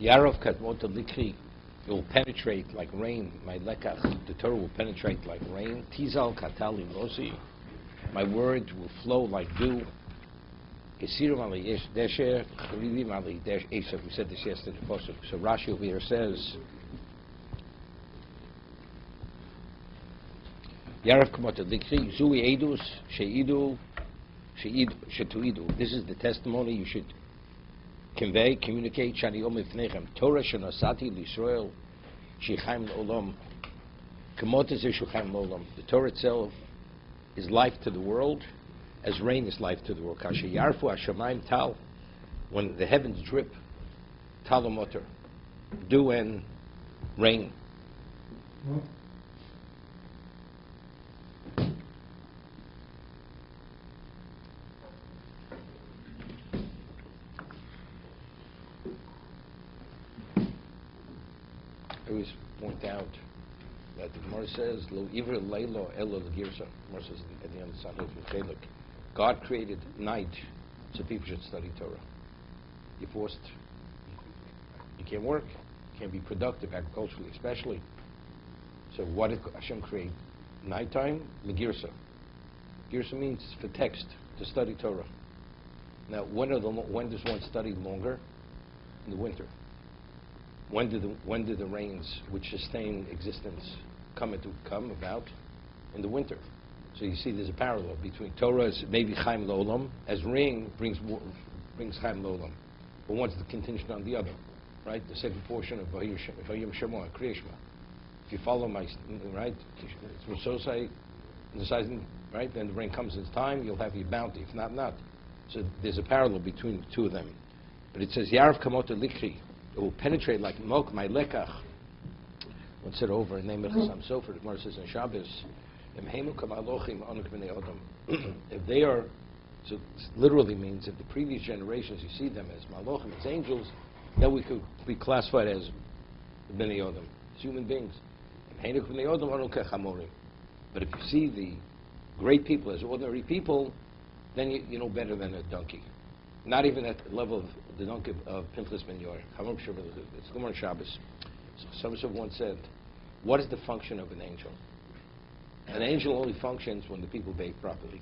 Yarov katmot likri. It will penetrate like rain. My lekach, the Torah will penetrate like rain. Tizal katali mosi. My word will flow like dew. Kesirim ali yesh desher, chalivim ali desh esav. We said this yesterday. So Rashi over here says, Yarov kamot likri zui edus sheidu shetuidu. This is the testimony you should convey, communicate. Shani om ifnechem Torah shenasati l'Yisrael shechaim l'olam. Kamot is shechaim l'olam. The Torah itself is life to the world, as rain is life to the world. Kasha yarfu hashamayim tal, when the heavens drip, talomoter, dew and rain. I always point out that the Gemara says, "Lo ivra leilo elo l'girsa." Gemara says at the end of Sanhedrin Chelek, God created night so people should study Torah. You're forced. You can't work. You can't be productive agriculturally, especially. So what did Hashem create? Nighttime, l'girsa. Girsa means for text to study Torah. Now, when does one study longer? In the winter. When do the rains which sustain existence come about? In the winter. So you see there's a parallel between Torah is maybe Chaim L'Olam, as rain brings Chaim L'Olam. But one's the contingent on the other, right? The second portion of Vayim Shema, Kriyashma. If you follow my, right, it's Rososai, right, then the rain comes in time, you'll have your bounty. If not, not. So there's a parallel between the two of them. But it says, Yarv Kamota Likri. It will penetrate like milk, my lekach. One said over in name of Chasam Sofer, the Gemara says in Shabbos, if they are, so it literally means if the previous generations you see them as malochim, as angels, then we could be classified as bnei Odom, as human beings. But if you see the great people as ordinary people, then you know better than a donkey. Not even at the level of the donkey of Pinchas ben Yair. It's Gemara Shabbos. So someone said, what is the function of an angel? An angel only functions when the people bathe properly.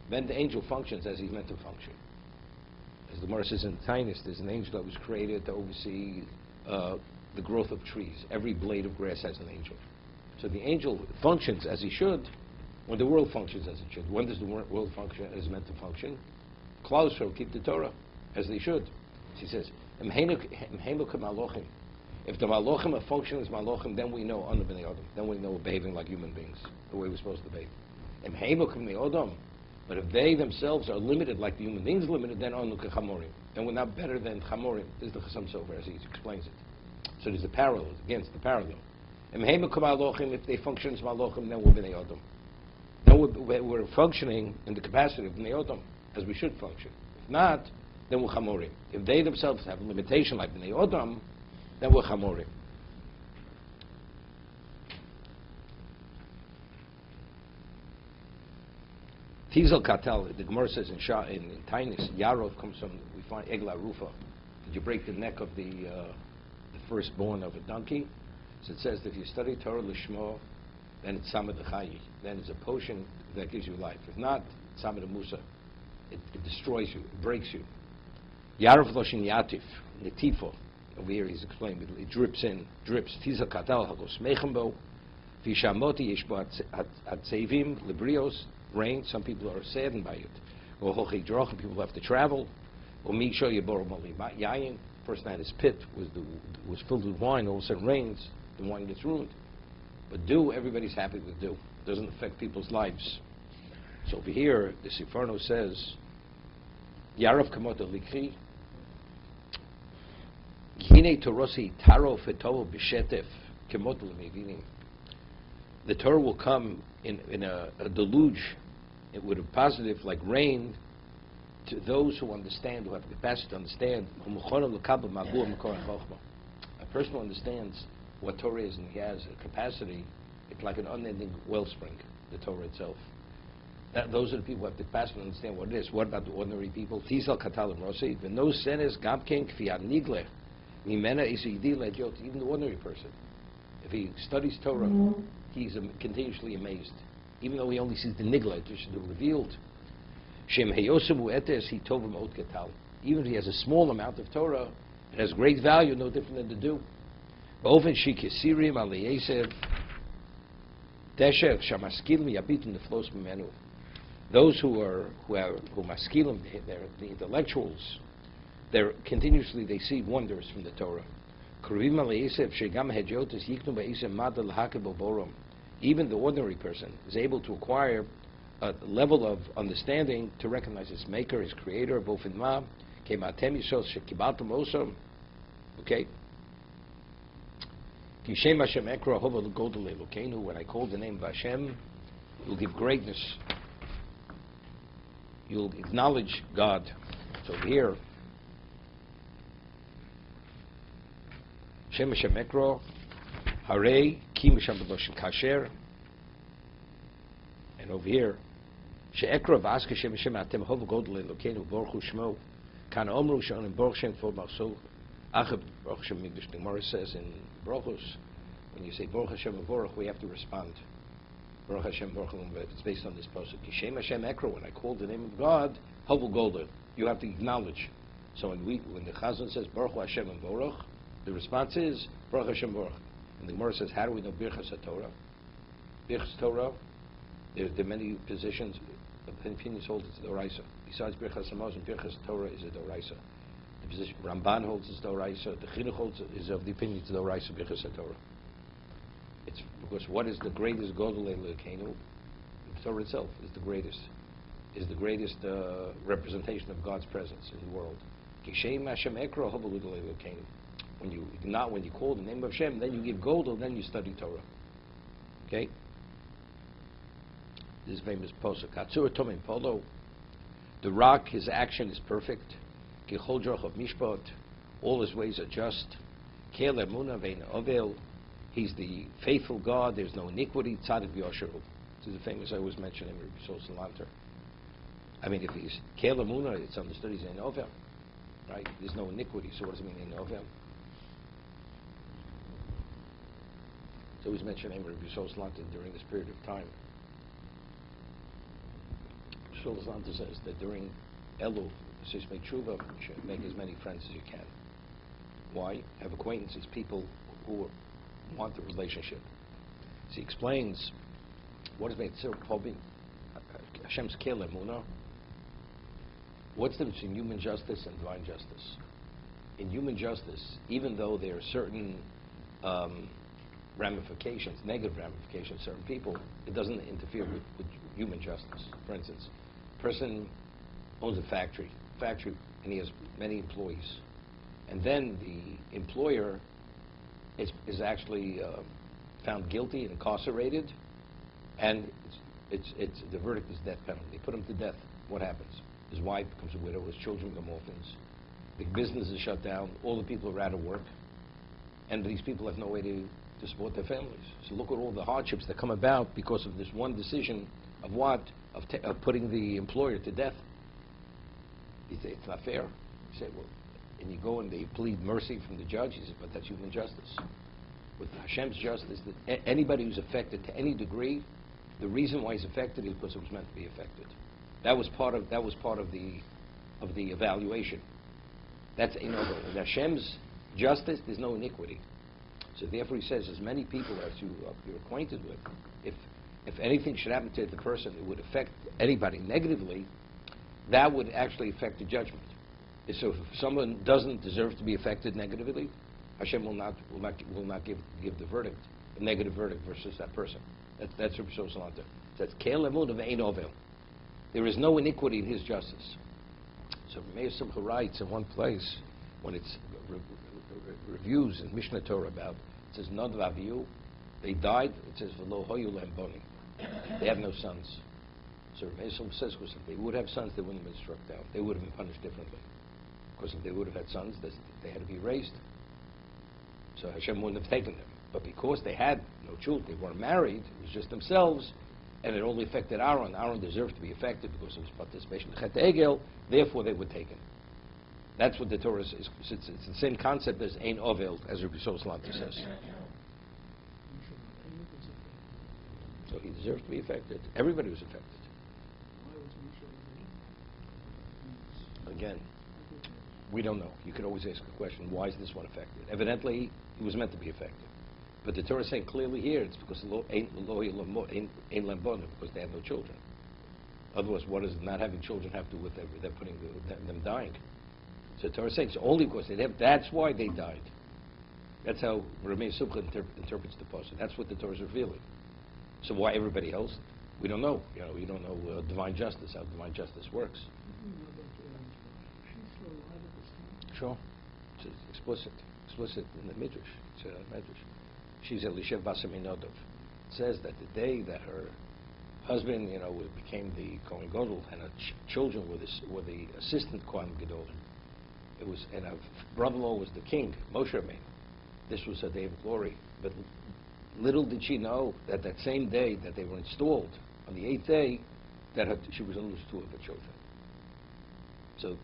Then the angel functions as he's meant to function. As the Gemara says in Tainus, there's an angel that was created to oversee the growth of trees. Every blade of grass has an angel. So the angel functions as he should when the world functions as it should. When does the world function as meant to function? Klal Yisrael keep the Torah as they should. She says, if the malochim are functioning as malochim, then we know under bnei Adam. Then we know we're behaving like human beings, the way we're supposed to behave. But if they themselves are limited like the human beings limited, then on chamorim. Then we're not better than chamorim. This is the Chasam Sofer as he explains it. So there's a parallel against the parallel. If they function as malochim, then we're bnei Adam. Then we're functioning in the capacity of bnei Adam as we should function. If not, then we're chamorim. If they themselves have a limitation like bnei Adam, then we're chamorim. Tizel Katel, the Gemara says in Tainus, Yarov comes from, we find Egla Rufa. Did you break the neck of the firstborn of a donkey? So it says that if you study Torah Lishmo, then it's Samad Chayi. Then it's a potion that gives you life. If not, it's Samad Musa. It destroys you, it breaks you. Yarov Loshin Yatif, Netifo. Over here he's explained, it drips. Tizel Katel Hagos Mechembo, Vishamoti Yeshbo Atzevim, Librios, rain. Some people are saddened by it. Or Hochi Droch, people have to travel. Or Misho Yebor Mali Yayin. First night his pit was filled with wine, all of a sudden rains, the wine gets ruined. But dew, everybody's happy with dew. It doesn't affect people's lives. So over here, the Siforno says, Yarav Kamota Likri, Hine Torosi Taro Fetovo Bishetef, Kamota Lemevinim. The Torah will come in a deluge, with a positive like rain, to those who understand, who have the capacity to understand. A person who understands what Torah is and he has a capacity, it's like an unending wellspring, the Torah itself. Those are the people who have the capacity to understand what it is. What about the ordinary people? Tizal Katalim Rosi, the no senes Gamken Kfiat Nigle, Mimena is even the ordinary person. If he studies Torah, he's continuously amazed. Even though he only sees the nigla, which is the revealed. Shem heyosavu etes he tovim ot ketal. Even if he has a small amount of Torah, it has great value, no different than the dew. Ba'ofen shikesirim aliyesev desher shamaskilim yabitum neflos mimenu. Those who maskilim, they're the intellectuals. They're continuously they see wonders from the Torah. Even the ordinary person is able to acquire a level of understanding to recognize his maker, his creator, both in ma, okay? When I call the name of Hashem, you'll give greatness. You'll acknowledge God. So here, Shem Hashem Ekro, Hare Kim Hashem B'Loshen Kasher, and over here, She'ekro V'Aska Shem Hashem Atem Hov Godel Elokeinu Baruch Hu Shmo, Kan Omru Shonim Baruch Shem Fol Maso, Achab Baruch Hashem Migdash. The Gemara says in Baruchos, when you say Baruch Hashem Baruch, we have to respond. Baruch Hashem Baruch, it's based on this pasuk. Shem Hashem Ekro, when I call the name of God, Hov Godel, you have to acknowledge. So when the Chazan says Baruch Hashem and Baruch, the response is Baruch Hashem Baruch. And the Gemara says, how do we know Birchas HaTorah? Birchas Torah, there are many positions, opinions hold it's the Doraisa. Besides Birchas Hamazon, Birchas Torah is a Doraisa. The position Ramban holds is Doraisa. The Chinuch holds is of the opinion it's Doraisa Birchas HaTorah. It's because what is the greatest Godel Elokeinu? The Torah itself is the greatest representation of God's presence in the world. Kishem Hashem Ekro Hov Godel Elokeinu. When you call the name of Hashem, then you give Godel, then you study Torah. Okay? This famous posuk. Atzur Tomim Polo. The rock, his action is perfect. Kichol Droch of Mishpat. All his ways are just. Kel Emuna Vein Ovel. He's the faithful God. There's no iniquity. Tzadik Yosheru. This is the famous I always mention in Rabbi Salanter. I mean, if he's Kel Emuna, it's understood he's in Ovel. Right? There's no iniquity. So what does it mean in Ovel? It's always mentioned Rabbi Salanter during this period of time. Salanter says that during Elul, it says make tshuva, make as many friends as you can. Why? Have acquaintances, people who want the relationship. So he explains what is made Hashem's Kel Emunah. What's the difference between human justice and divine justice? In human justice, even though there are certain ramifications, negative ramifications, certain people, it doesn't interfere with human justice. For instance, a person owns a factory, and he has many employees. And then the employer is actually found guilty and incarcerated, and the verdict is death penalty. They put him to death. What happens? His wife becomes a widow, his children become orphans, the business is shut down, all the people are out of work, and these people have no way to support their families. So look at all the hardships that come about because of this one decision of putting the employer to death. You say it's not fair. You say, well, and you go and they plead mercy from the judge. He says, but that's human justice. With Hashem's justice, that anybody who's affected to any degree, the reason why he's affected is because it was meant to be affected. That was part of the evaluation. That's in Hashem's justice. There's no iniquity. So therefore, he says, as many people as you're acquainted with, if anything should happen to the person that would affect anybody negatively, that would actually affect the judgment. So if someone doesn't deserve to be affected negatively, Hashem will not give the verdict, a negative verdict versus that person. That's Rabbi Salanter. That's Kel Emunah Ve'ein Ovel. There is no iniquity in his justice. So Meir Simcha writes in one place when it's reviews in Mishnah Torah about, it says Nadav Avihu, they died. It says V'lo hoyu lehem boni. They have no sons. So Meir Simcha says, because if they would have sons, they wouldn't have been struck down. They would have been punished differently. Because if they would have had sons, they had to be raised. So Hashem wouldn't have taken them. But because they had no children, they weren't married, it was just themselves, and it only affected Aaron. Aaron deserved to be affected because of his participation in Chet Egel, therefore they were taken. That's what the Torah is. It's the same concept as Ein Ovel, as Rabbi Salanta says. So he deserves to be affected. Everybody was affected. Again, we don't know. You could always ask a question, why is this one affected? Evidently, he was meant to be affected. But the Torah is saying clearly here, it's because because they had no children. Otherwise, what does not having children have to do with them putting them dying? So the Torah is saying it's only because they have, that's why they died. That's how Rameh Subcha interprets the passage. That's what the Torah is revealing. So why everybody else? We don't know. We don't know divine justice, how divine justice works. Sure. It's explicit in the Midrash. It's a Midrash. She's Elishev Basaminodov. It says that the day that her husband, became the Kohen Gadol, and her children were the assistant Kohen Gadol, and her brother-in-law was the king, Moshe Rabbeinu. This was a day of glory. But little did she know that same day that they were installed, on the 8th day, that she was going to lose 2 of her children. So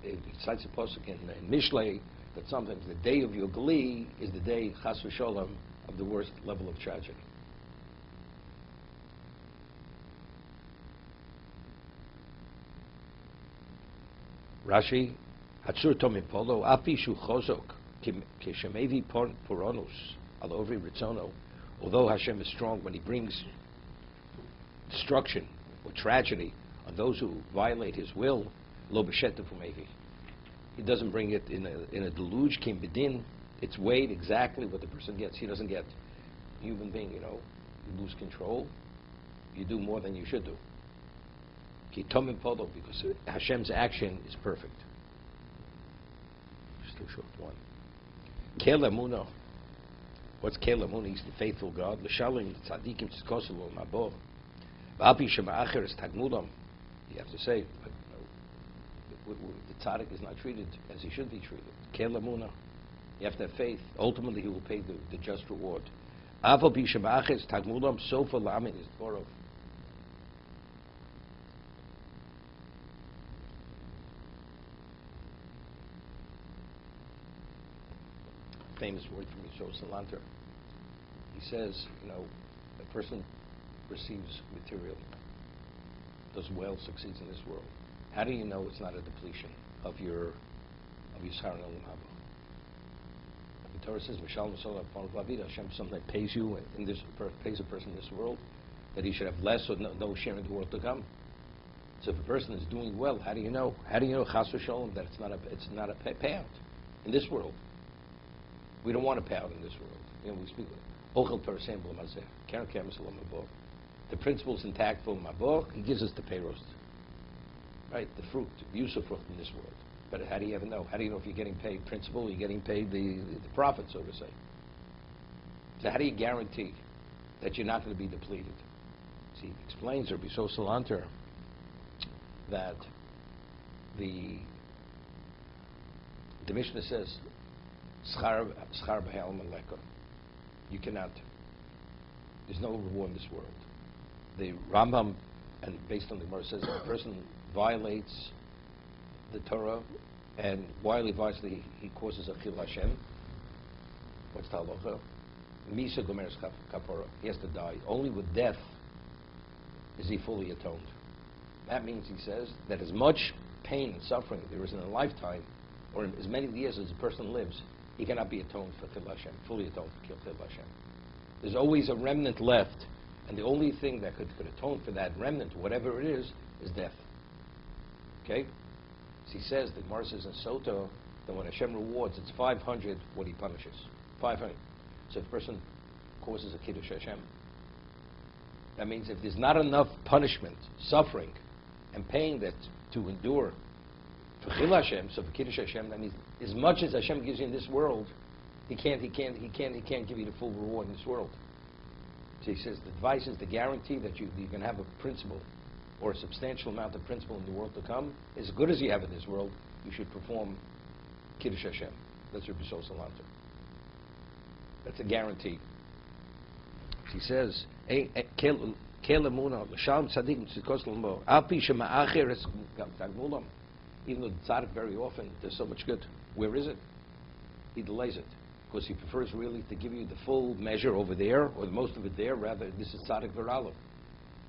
it cites a pasuk in Mishlei that sometimes the day of your glee is the day, chas v'sholem, of the worst level of tragedy. Rashi, Hatzur Tomim Polo, Afi Shu Chozok, Keshemevi Poronus, Alovri Ritzono, although Hashem is strong when he brings destruction or tragedy on those who violate his will, Lo B'Sheta Fumevi. He doesn't bring it in a deluge, Kim Bedin. It's weighed exactly what the person gets. He doesn't get human being, you lose control. You do more than you should do. Ki Tomim Podo, because Hashem's action is perfect. Just too short one. Kel Emuno. What's Kel Emuno? He's the faithful God. L'shalim tzadikim tzkoselo mabo. V'api shema'acher es tagmulam. You have to say, the tzaddik is not treated as he should be treated. Kel Emuno. You have to have faith. Ultimately, he will pay the just reward. Avapi shema'acher es tagmulam sofa lamin is dvorov. Famous word from Yisro Salanter. He says, a person receives material, does well, succeeds in this world. How do you know it's not a depletion of your Yisar and Olam Haba? The Torah says, Hashem sometimes pays you pays a person in this world that he should have less or no share in the world to come. So if a person is doing well, how do you know? How do you know Chas v'Sholem that it's not a payout in this world? We don't want to pay out in this world. We speak Ochel Parasem B'Lamazeh, Karen Kemes Olam Haba. The principle is intact for Mabor. He gives us the payrost, right? The fruit, use of fruit in this world. But how do you ever know? How do you know if you're getting paid principal or you're getting paid the profit, so to say? So how do you guarantee that you're not going to be depleted? See, he explains, Rabbi Salanter, that the Mishnah says, Schar b'hel maleka. You cannot. There's no reward in this world. The Rambam, and based on the Gemara, says if a person violates the Torah, and while he violates he causes a chil Hashem. What's the halacha? Misa gomeres kapora. He has to die. Only with death is he fully atoned. That means, he says, that as much pain and suffering there is in a lifetime, or in as many years as a person lives, he cannot be atoned for Chil Hashem, fully atoned for Chil Hashem. There's always a remnant left, and the only thing that could atone for that remnant, whatever it is death. Okay? So he says, the Gemara says in Soto, that when Hashem rewards, it's 500 what he punishes. 500. So if a person causes a Kiddush Hashem, that means if there's not enough punishment, suffering, and pain that to endure for Chil Hashem, so for Kiddush Hashem, that means as much as Hashem gives you in this world, He can't give you the full reward in this world. So he says the advice is the guarantee that you can have a principle or a substantial amount of principle in the world to come. As good as you have in this world, you should perform Kiddush Hashem. That's Rabbi Salanter. That's a guarantee. He says, Even though the tzaddik very often does so much good. Where is it? He delays it. Because he prefers really to give you the full measure over there, or the most of it there, rather this is tzaddik v'ralo.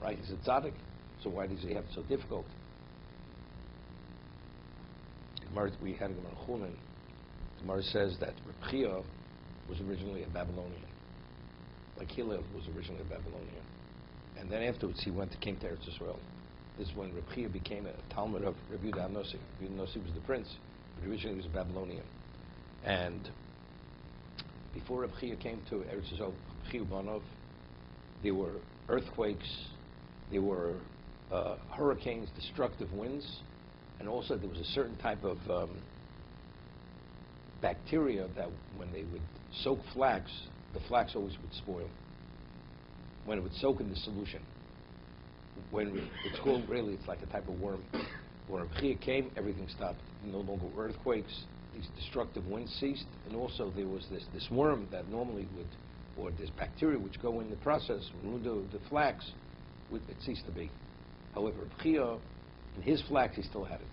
Right? He's a tzaddik. So why does he have it so difficult? We had a Gemara Chunin. Gemara says that Reb Chia was originally a Babylonian. Like Hillel was originally a Babylonian. And then afterwards he came to Eretz Yisrael. This is when Reb Chia became a Talmud of Reb Yehuda HaNasi. Yehuda HaNasi was the prince, but originally he was a Babylonian. And before Reb Chia came to Eretz Yisrael, Reb Chia Banov, there were earthquakes, there were hurricanes, destructive winds, and also there was a certain type of bacteria that when they would soak flax, the flax always would spoil. When it would soak in the solution. It's called, really, it's like a type of worm. When Reb Chia came, everything stopped. No longer earthquakes, these destructive winds ceased, and also there was this worm that normally would, or this bacteria which go in the process, ruin the flax, it ceased to be. However, Reb Chia, in his flax, he still had it.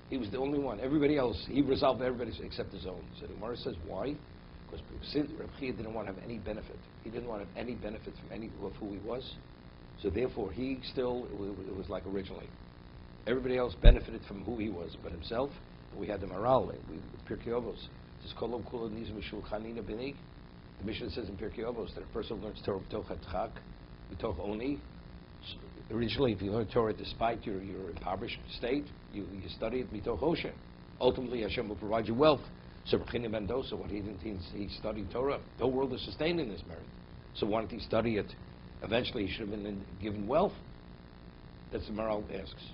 He was the only one. Everybody else, he resolved everybody's except his own. So the Gemara says, why? Because Reb Chia didn't want to have any benefit. He didn't want to have any benefit from any of who he was. So therefore, he still, it was like originally. Everybody else benefited from who he was, but himself. We had the Maral, Pirkei Avos. It says, Kolom Kula Niz Mishul Chanina B'ni. The Mishnah says in Pirkei Avos that a person learns Torah b'toch Chak, b'toch Oni. Originally, if you learn Torah despite your impoverished state, you study it b'toch Oshen. Ultimately, Hashem will provide you wealth. So Rechina Mendoza, what he studied Torah. The whole world is sustained in this merit. So why didn't he study it? Eventually, he should have been given wealth. That's the Maral asks.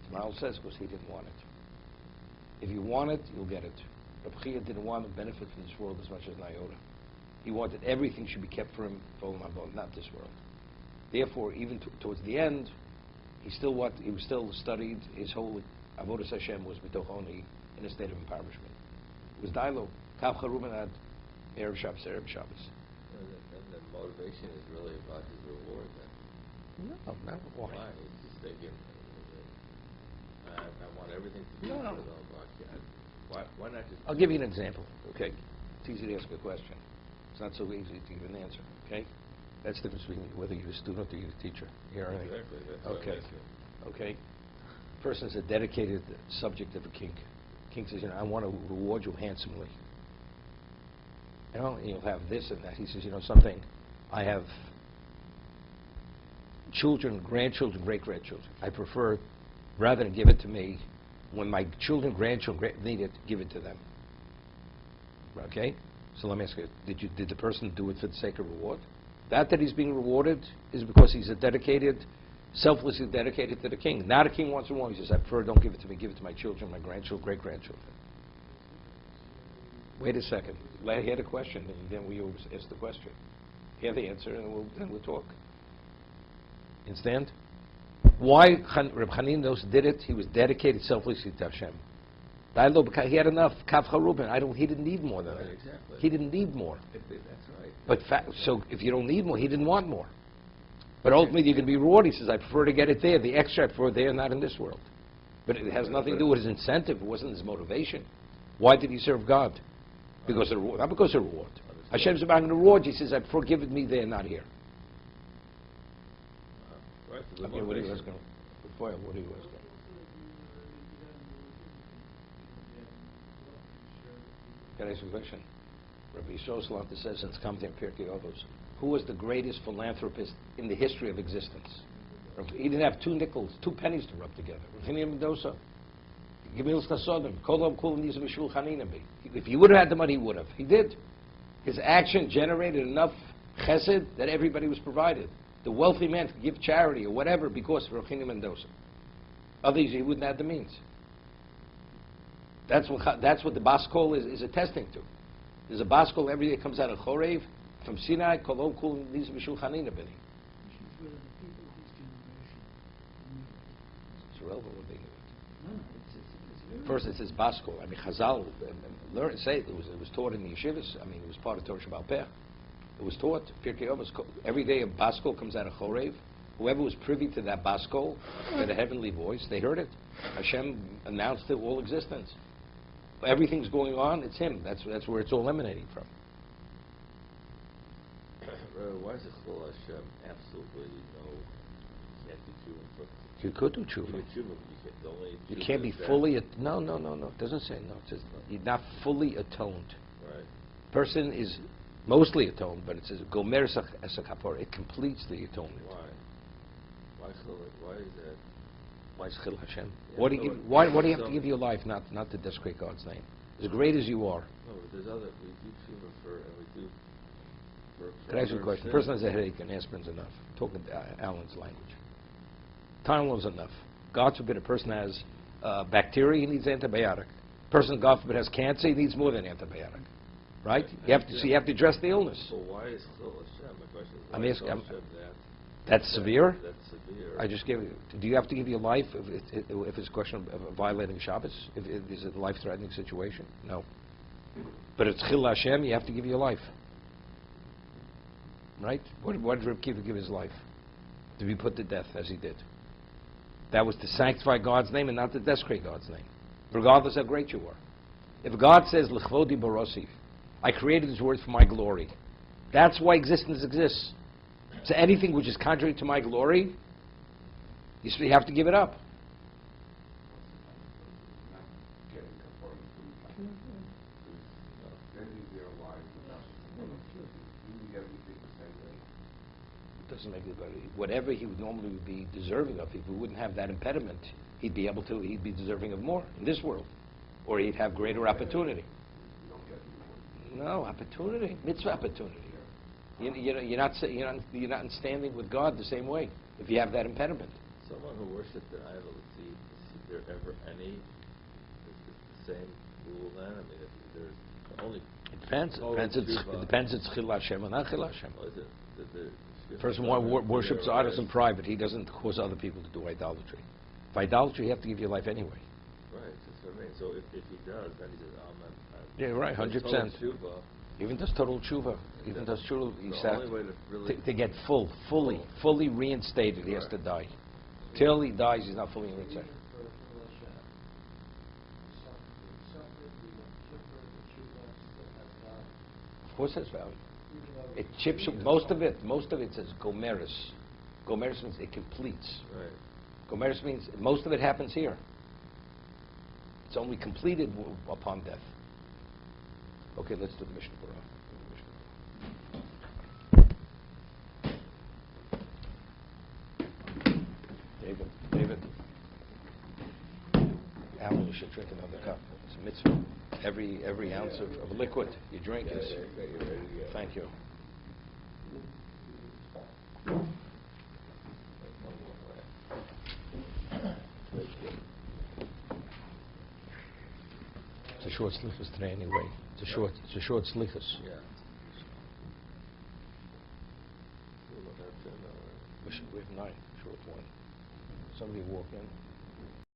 The Maral says because he didn't want it. If you want it, you'll get it. Reb Chia didn't want to benefit from this world as much as Nayota. He wanted everything should be kept for him, for Olam Haba, not this world. Therefore, even towards the end, he was still studied. His whole Avodas Hashem was b'toch Oni, in a state of impoverishment. It was dialogue. Kav Charuban had Erev Shabbos. And the motivation is really about his reward then. No, not why. Why? It's just thinking, I want everything to be No. Why not just... I'll give you an example, okay? It's easy to ask a question. It's not so easy to give an answer, okay? That's the difference between whether you're a student or you're a teacher. Exactly. That's what Okay. I'm asking. Okay? Person is a dedicated subject of a king. King says, I want to reward you handsomely. And you'll have this and that. He says, something, I have children, grandchildren, great-grandchildren. I prefer, rather than give it to me, when my children, grandchildren need it, give it to them. Okay? So let me ask you, did the person do it for the sake of reward? That he's being rewarded is because he's selflessly dedicated to the king. Not a king wants reward. He says, I prefer don't give it to me, give it to my children, my grandchildren, great-grandchildren. Wait a second. He had a question, and then we always ask the question. Hear the answer, and then we'll talk. Understand? Why Reb Chanin did it? He was dedicated selflessly to Hashem. He had enough. Kav Charuban. He didn't need more than that. Exactly. He didn't need more. That's right. But so if you don't need more, he didn't want more. But ultimately, you can be rewarded. He says, I prefer to get it there. The extra I prefer there, not in this world. But it has nothing to do with his incentive. It wasn't his motivation. Why did he serve God? Because of the reward. Not because of the reward. Hashem's about to reward you. He says, I prefer give it me there, not here. Right. Okay, what are you asking? What are you asking? Can I ask you a question? Rabbi Yisrael Salanta says in his commentary on Pirkei Avos, who was the greatest philanthropist in the history of existence? He didn't have 2 nickels, 2 pennies to rub together. If he would have had the money, he would have. He did. His action generated enough chesed that everybody was provided. The wealthy man could give charity or whatever because of Rechini Mendoza. Others, he wouldn't have the means. That's what the Bas Kol is attesting to. There's a Bas Kol every day that comes out of Chorev, from Sinai, Kolom Kul Niz Mishul Chanina Bini. It's irrelevant what they do. First it says Bas Kol. Chazal, it was taught in the yeshivas. It was part of Torah Shabbal Peh. It was taught, Pirkei Avos, every day a Bas Kol comes out of Chorev, Whoever was privy to that baskol, that a heavenly voice, they heard it. Hashem announced to all existence. Everything's going on, it's Him. That's where it's all emanating from. Why is it Chol Hashem absolutely no, can't do tshuva for? You could do tshuva. You can't be fully, no, it doesn't say no. It says you're not fully atoned. Right. Person is mostly atoned, but it says gomer esek hapor. It completes the atonement. Why? Why is that? Why is Chil Hashem? Yeah, What do you have to give your life, not to desecrate God's name? As great as you are. No, but there's other, we do tshuva for, and we do for Can I ask you a question? The person has a headache and aspirin's enough. Talking Alan's language. Tylenol's enough. God forbid a person has bacteria, he needs antibiotic. Person, God forbid, has cancer, he needs more than antibiotic. Right? You have to address the illness. So why is Chil Hashem? My question is, I'm why asking, is Hashem that's severe? That's severe. I just gave you. Do you have to give your life if it's a question of violating Shabbos? Is it a life-threatening situation? No. But it's Chil Hashem, you have to give your life. Right? What did Reb Kiva give his life? To be put to death, as he did. That was to sanctify God's name and not to desecrate God's name, regardless how great you are. If God says, L'chvodi barosi, I created His word for my glory, that's why existence exists. So anything which is contrary to my glory, you have to give it up. It doesn't make it better. Whatever he would normally be deserving of, if he wouldn't have that impediment, he'd be deserving of more in this world. Or he'd have greater opportunity. No, opportunity. Mitzvah opportunity. You're not in standing with God the same way if you have that impediment. Someone who worshipped an idol, is there ever any the same rule then? I mean, if there's only... It depends. It depends. It's Chil Hashem or not Chil Hashem. Oh, is it? The person worships idols in private. He doesn't cause other people to do idolatry. If idolatry, you have to give your life anyway. Right. That's what I mean. So if he does, then he says, "Amen." Yeah, right. 100%. Even does total tshuva. Even does tshuva. He said to get fully reinstated, he has to die. Till he dies, he's not fully reinstated. Of course, has value. It chips most of it says gomeris. Gomeris means it completes. Right. Gomeris means most of it happens here. It's only completed upon death. Okay, let's do the Mishnah Berurah. David. Alan, you should drink another cup. It's a mitzvah. Every ounce of liquid you drink is... Thank you. It's a short slichus today anyway. It's a short slichus. Yeah. We have 9, short one. Somebody walk in.